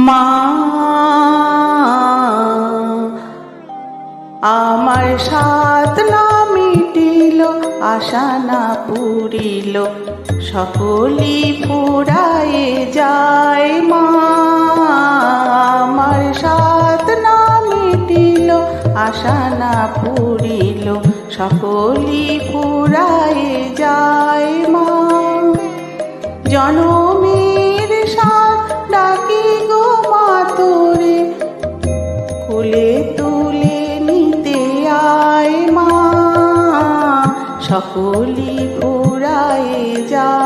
মা আমার সাধ না মিটিল, আশা না পুরিল, সকলি ফুরায়ে যায়। মা আমার সাধ না মিটিল, আশা না পুরিল, সকলি ফুরায়ে যায়। মা জনমের সাথ ডাকি গো মা তোরে, কোলে তুলে নিতে আয়। মা সকলি ফুরায়ে যায়।